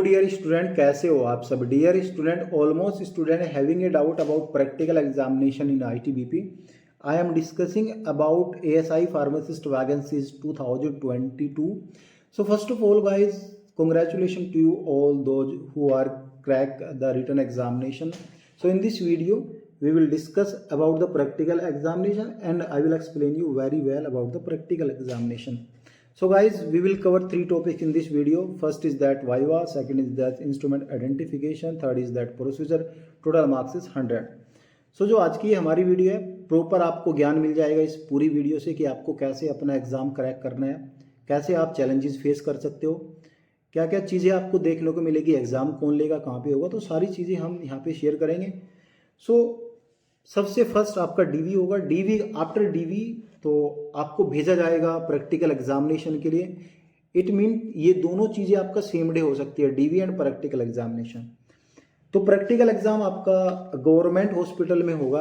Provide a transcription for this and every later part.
Dear student, कैसे हो आप सब। Dear student, almost student having a doubt about practical examination in ITBP. I am discussing about ASI pharmacist vacancies 2022. So first of all guys, congratulations to you all those who are crack the written examination. So in this video we will discuss about the practical examination and I will explain you very well about the practical examination. So guys, we will cover three topics in this video. First is that viva, second is that instrument identification, third is that procedure. Total marks is 100. सो जो आज की हमारी video है, proper आपको ज्ञान मिल जाएगा इस पूरी वीडियो से कि आपको कैसे अपना एग्ज़ाम क्रैक करना है, कैसे आप चैलेंजेस फेस कर सकते हो, क्या क्या चीज़ें आपको देखने को मिलेगी, एग्ज़ाम कौन लेगा, कहाँ पे होगा, तो सारी चीज़ें हम यहाँ पे शेयर करेंगे. सो सबसे फर्स्ट आपका डीवी होगा. डीवी आफ्टर डीवी तो आपको भेजा जाएगा प्रैक्टिकल एग्जामिनेशन के लिए. इट मीन ये दोनों चीज़ें आपका सेम डे हो सकती है, डीवी एंड प्रैक्टिकल एग्जामिनेशन. तो प्रैक्टिकल एग्जाम आपका गवर्नमेंट हॉस्पिटल में होगा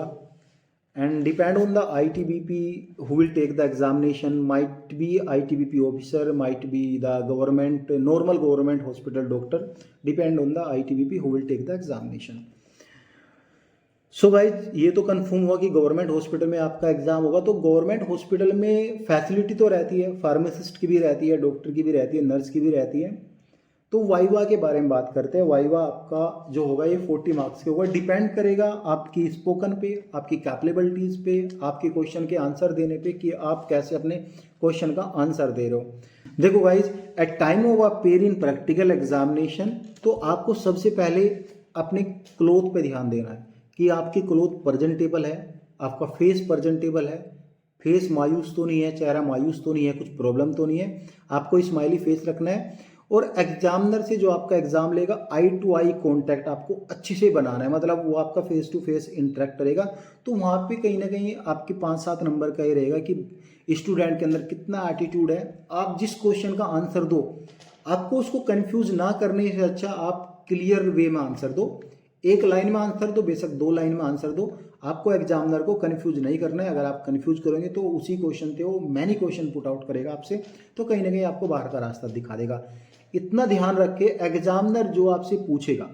and depend on the ITBP who will take the examination. Might be ITBP officer, might be the government normal government hospital doctor, depend on the ITBP who will take the examination. So guys, ये तो confirm हुआ कि government hospital में आपका exam होगा. तो government hospital में facility तो रहती है, फार्मासिस्ट की भी रहती है, डॉक्टर की भी रहती है, नर्स की भी रहती है. तो वाइवा के बारे में बात करते हैं. वाइवा आपका जो होगा ये 40 मार्क्स के होगा. डिपेंड करेगा आपकी स्पोकन पे, आपकी कैपेबिलिटीज़ पे, आपके क्वेश्चन के आंसर देने पे कि आप कैसे अपने क्वेश्चन का आंसर दे रहे हो. देखो guys, at time of appear in practical examination तो आपको सबसे पहले अपने क्लोथ पे ध्यान देना है कि आपकी क्लोथ प्रेजेंटेबल है, आपका फेस प्रेजेंटेबल है, फेस मायूस तो नहीं है, चेहरा मायूस तो नहीं है, कुछ प्रॉब्लम तो नहीं है. आपको स्माइली फेस रखना है. और एग्जामिनर से जो आपका एग्जाम लेगा, आई टू आई कॉन्टैक्ट आपको अच्छे से बनाना है. मतलब वो आपका फेस टू फेस इंटरेक्ट करेगा. तो वहाँ पे कहीं ना कहीं आपके 5-7 नंबर का ये रहेगा कि स्टूडेंट के अंदर कितना एटीट्यूड है. आप जिस क्वेश्चन का आंसर दो, आपको उसको कंफ्यूज ना करने से अच्छा आप क्लियर वे में आंसर दो. एक लाइन में आंसर दो, बेशक 2 लाइन में आंसर दो. आपको एग्जामिनर को कंफ्यूज नहीं करना है. अगर आप कंफ्यूज करोगे तो उसी क्वेश्चन पे वो मैनी क्वेश्चन पुट आउट करेगा आपसे, तो कहीं ना कहीं आपको बाहर का रास्ता दिखा देगा. इतना ध्यान रख के एग्जामिनर जो आपसे पूछेगा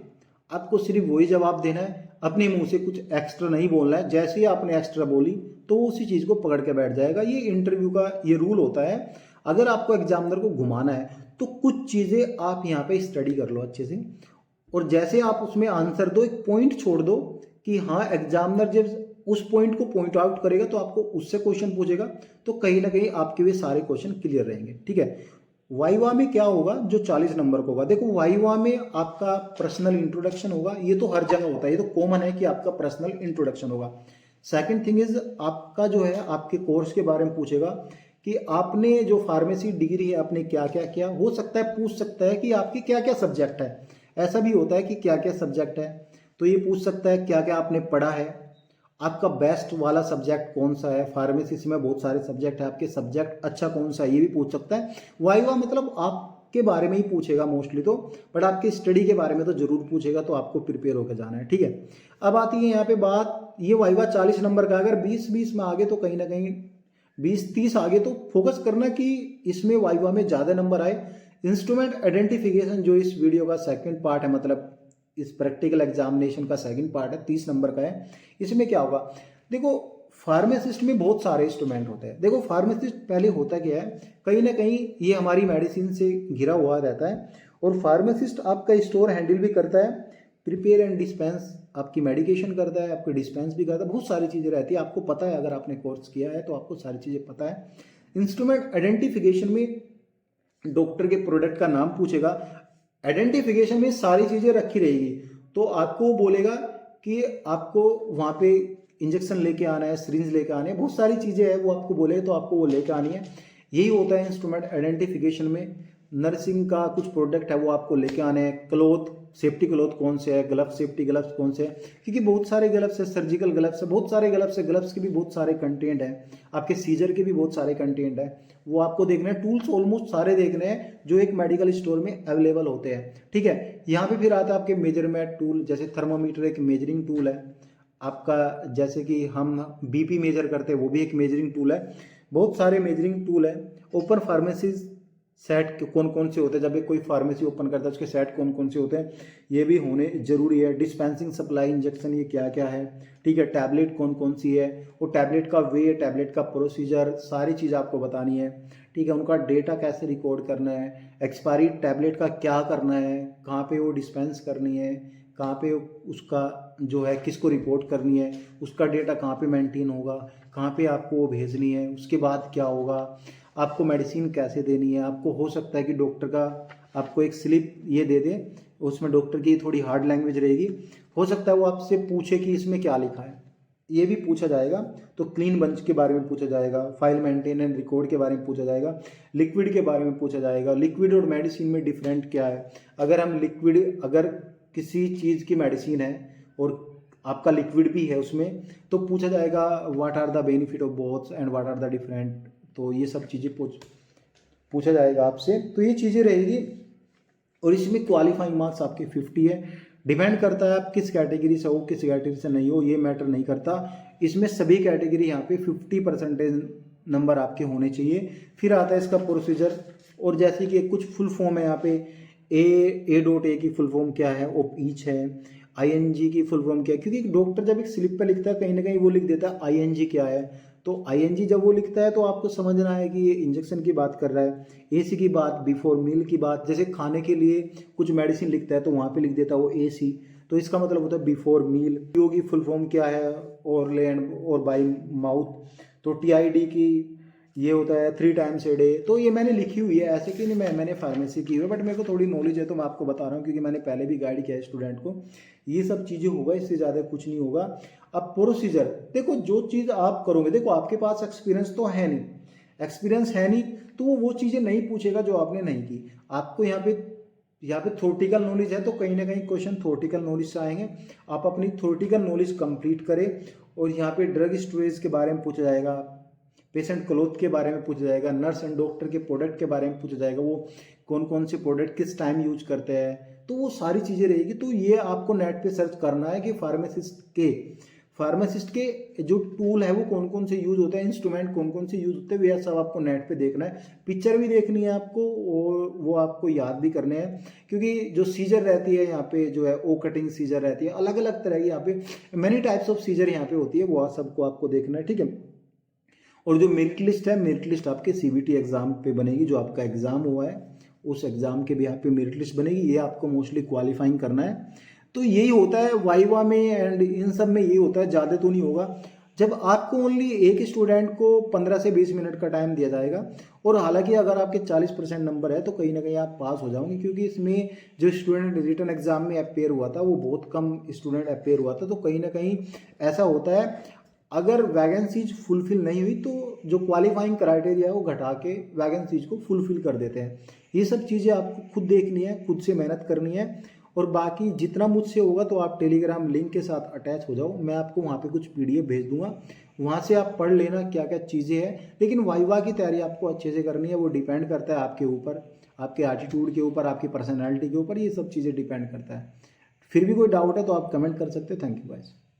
आपको सिर्फ वही जवाब देना है. अपने मुंह से कुछ एक्स्ट्रा नहीं बोलना है. जैसे ही आपने एक्स्ट्रा बोली तो उसी चीज़ को पकड़ के बैठ जाएगा. ये इंटरव्यू का ये रूल होता है. अगर आपको एग्जामिनर को घुमाना है तो कुछ चीज़ें आप यहाँ पे स्टडी कर लो अच्छे से, और जैसे आप उसमें आंसर दो, एक पॉइंट छोड़ दो कि हाँ, एग्जामिनर जब उस पॉइंट को पॉइंट आउट करेगा तो आपको उससे क्वेश्चन पूछेगा, तो कहीं ना कहीं आपके वे सारे क्वेश्चन क्लियर रहेंगे. ठीक है. वाइवा में क्या होगा, जो 40 नंबर का होगा. देखो, वाइवा में आपका पर्सनल इंट्रोडक्शन होगा. ये तो हर जगह होता है, ये तो कॉमन है कि आपका पर्सनल इंट्रोडक्शन होगा. सेकंड थिंग इज आपका जो है आपके कोर्स के बारे में पूछेगा कि आपने जो फार्मेसी डिग्री है आपने क्या क्या किया. हो सकता है पूछ सकता है कि आपके क्या क्या सब्जेक्ट है. ऐसा भी होता है कि क्या क्या सब्जेक्ट है, तो ये पूछ सकता है क्या क्या आपने पढ़ा है, आपका बेस्ट वाला सब्जेक्ट कौन सा है. फार्मेसी में बहुत सारे सब्जेक्ट है, आपके सब्जेक्ट अच्छा कौन सा है ये भी पूछ सकता है. वाइवा मतलब आपके बारे में ही पूछेगा मोस्टली तो, बट आपकी स्टडी के बारे में तो जरूर पूछेगा, तो आपको प्रिपेयर होकर जाना है. ठीक है. अब आती है यहाँ पे बात, ये वाइवा 40 नंबर का. अगर 20-20 में आगे तो कहीं ना कहीं 20-30 आगे तो फोकस करना कि इसमें वाइवा में ज़्यादा नंबर आए. इंस्ट्रूमेंट आइडेंटिफिकेशन जो इस वीडियो का सेकंड पार्ट है, मतलब इस प्रैक्टिकल एग्जामिनेशन का सेकंड पार्ट है, 30 नंबर का है. इसमें क्या होगा, देखो फार्मासिस्ट में बहुत सारे इंस्ट्रूमेंट होते हैं. देखो फार्मासिस्ट पहले होता क्या है, कहीं ना कहीं ये हमारी मेडिसिन से घिरा हुआ रहता है, और फार्मासिस्ट आपका स्टोर हैंडल भी करता है, प्रिपेयर एंड डिस्पेंस आपकी मेडिकेशन करता है, आपकी डिस्पेंस भी करता है. बहुत सारी चीज़ें रहती है, आपको पता है. अगर आपने कोर्स किया है तो आपको सारी चीज़ें पता है. इंस्ट्रूमेंट आइडेंटिफिकेशन में डॉक्टर के प्रोडक्ट का नाम पूछेगा. आइडेंटिफिकेशन में सारी चीज़ें रखी रहेगी, तो आपको बोलेगा कि आपको वहाँ पे इंजेक्शन लेके आना है, सिरिंज लेके आने हैं, बहुत सारी चीज़ें हैं, वो आपको बोले तो आपको वो लेके आनी है. यही होता है इंस्ट्रूमेंट आइडेंटिफिकेशन में. नर्सिंग का कुछ प्रोडक्ट है वो आपको लेके आने हैं. क्लोथ, सेफ्टी क्लोथ कौन से है, ग्लव्स, सेफ्टी ग्लव्स कौन से हैं, क्योंकि बहुत सारे ग्लव्स है, सर्जिकल ग्लव्स है, बहुत सारे ग्लव्स है. ग्लव्स के भी बहुत सारे कंटेंट है, आपके सीजर के भी बहुत सारे कंटेंट है, वो आपको देखना है. टूल्स ऑलमोस्ट सारे देखने हैं जो एक मेडिकल स्टोर में अवेलेबल होते हैं. ठीक है. यहाँ पे फिर आता है आपके मेजरमेंट टूल, जैसे थर्मोमीटर एक मेजरिंग टूल है आपका, जैसे कि हम बीपी मेजर करते हैं वो भी एक मेजरिंग टूल है. बहुत सारे मेजरिंग टूल है. ओपन फार्मेसीज सेट कौन कौन से होते हैं, जब एक कोई फार्मेसी ओपन करता है उसके सेट कौन कौन से होते हैं, ये भी होने जरूरी है। डिस्पेंसिंग, सप्लाई, इंजेक्शन ये क्या क्या है, ठीक है। टैबलेट कौन कौन सी है, वो टैबलेट का वे, टैबलेट का प्रोसीजर, सारी चीज़ आपको बतानी है, ठीक है। उनका डेटा कैसे रिकॉर्ड करना है, एक्सपायरी टैबलेट का क्या करना है, कहाँ पे वो डिस्पेंस करनी है, कहाँ पे उसका जो है किसको रिपोर्ट करनी है, उसका डेटा कहाँ पे मेंटेन होगा, कहाँ पे आपको वो भेजनी है, उसके बाद क्या होगा, आपको मेडिसिन कैसे देनी है। आपको हो सकता है कि डॉक्टर का आपको एक स्लिप ये दे दे, उसमें डॉक्टर की थोड़ी हार्ड लैंग्वेज रहेगी, हो सकता है वो आपसे पूछे कि इसमें क्या लिखा है, ये भी पूछा जाएगा। तो क्लीन बंच के बारे में पूछा जाएगा, फाइल मेंटेन एंड रिकॉर्ड के बारे में पूछा जाएगा, लिक्विड के बारे में पूछा जाएगा, लिक्विड और मेडिसिन में डिफरेंट क्या है। अगर किसी चीज़ की मेडिसिन है और आपका लिक्विड भी है उसमें, तो पूछा जाएगा what are the benefit of both and what are the different. तो ये सब चीज़ें पूछा जाएगा आपसे, तो ये चीज़ें रहेगी। और इसमें क्वालिफाइंग मार्क्स आपके 50 है। डिपेंड करता है आप किस कैटेगरी से हो, किस कैटेगरी से नहीं हो, ये मैटर नहीं करता। इसमें सभी कैटेगरी यहाँ पे 50% नंबर आपके होने चाहिए। फिर आता है इसका प्रोसीजर, और जैसे कि कुछ फुल फॉर्म है यहाँ पे, A.A की फुल फॉर्म क्या है, ऑफ ईच है। ING की फुल फॉर्म क्या है, क्योंकि डॉक्टर जब एक स्लिप पे लिखता है कहीं ना कहीं वो लिख देता है ING क्या है, तो ING जब वो लिखता है तो आपको समझना है कि ये इंजेक्शन की बात कर रहा है, AC की बात, बिफोर मील की बात। जैसे खाने के लिए कुछ मेडिसिन लिखता है तो वहाँ पे लिख देता है वो AC, तो इसका मतलब होता है बिफोर मील। PO की फुल फॉर्म क्या है, ओरल एंड और बाई माउथ। तो TID की ये होता है 3 टाइम्स ए डे। तो ये मैंने लिखी हुई है, ऐसे कि नहीं मैंने फार्मेसी की हुई है, बट मेरे को थोड़ी नॉलेज है तो मैं आपको बता रहा हूँ, क्योंकि मैंने पहले भी गाइड किया है स्टूडेंट को। ये सब चीज़ें होगा, इससे ज़्यादा कुछ नहीं होगा। अब प्रोसीजर देखो, जो चीज़ आप करोगे, देखो आपके पास एक्सपीरियंस तो है नहीं, एक्सपीरियंस है नहीं, तो वो चीज़ें नहीं पूछेगा जो आपने नहीं की। आपको यहाँ पे थ्योरेटिकल नॉलेज है तो कहीं ना कहीं क्वेश्चन थ्योरेटिकल नॉलेज से आएंगे। आप अपनी थ्योरेटिकल नॉलेज कंप्लीट करें। और यहाँ पे ड्रग स्टोरेज के बारे में पूछा जाएगा, पेशेंट क्लोथ के बारे में पूछा जाएगा, नर्स एंड डॉक्टर के प्रोडक्ट के बारे में पूछा जाएगा, वो कौन कौन से प्रोडक्ट किस टाइम यूज करते हैं, तो वो सारी चीज़ें रहेगी। तो ये आपको नेट पे सर्च करना है कि फार्मासिस्ट के जो टूल है वो कौन कौन से यूज होते हैं, इंस्ट्रूमेंट कौन कौन से यूज होते हैं, यह सब आपको नेट पे देखना है। पिक्चर भी देखनी है आपको, और वो आपको याद भी करने हैं, क्योंकि जो सीजर रहती है यहाँ पे जो है ओ कटिंग सीजर रहती है, अलग अलग तरह की यहाँ पे मेनी टाइप्स ऑफ सीजर यहाँ पे होती है, वो सबको आपको देखना है, ठीक है। और जो मेरिट लिस्ट है, मेरिट लिस्ट आपके CBT एग्जाम पे बनेगी, जो आपका एग्जाम हुआ है उस एग्जाम के भी यहाँ पे मेरिट लिस्ट बनेगी, ये आपको मोस्टली क्वालिफाइंग करना है। तो यही होता है वाइवा में एंड इन सब में, यही होता है, ज़्यादा तो नहीं होगा। जब आपको ओनली एक स्टूडेंट को 15 से 20 मिनट का टाइम दिया जाएगा, और हालांकि अगर आपके 40% नंबर है तो कहीं ना कहीं आप पास हो जाओगे, क्योंकि इसमें जो स्टूडेंट रिटन एग्जाम में अपेयर हुआ था वो बहुत कम स्टूडेंट अपेयर हुआ था। तो कहीं ना कहीं ऐसा होता है, अगर वैकेंसीज फुलफिल नहीं हुई तो जो क्वालिफाइंग क्राइटेरिया है वो घटा के वैकेंसीज को फुलफिल कर देते हैं। ये सब चीज़ें आपको खुद देखनी है, खुद से मेहनत करनी है। और बाकी जितना मुझसे होगा तो आप टेलीग्राम लिंक के साथ अटैच हो जाओ, मैं आपको वहाँ पे कुछ PDF भेज दूंगा, वहाँ से आप पढ़ लेना क्या क्या चीज़ें हैं। लेकिन वाइवा की तैयारी आपको अच्छे से करनी है, वो डिपेंड करता है आपके ऊपर, आपके एटीट्यूड के ऊपर, आपकी पर्सनैलिटी के ऊपर, ये सब चीज़ें डिपेंड करता है। फिर भी कोई डाउट है तो आप कमेंट कर सकते हैं। Thank you guys.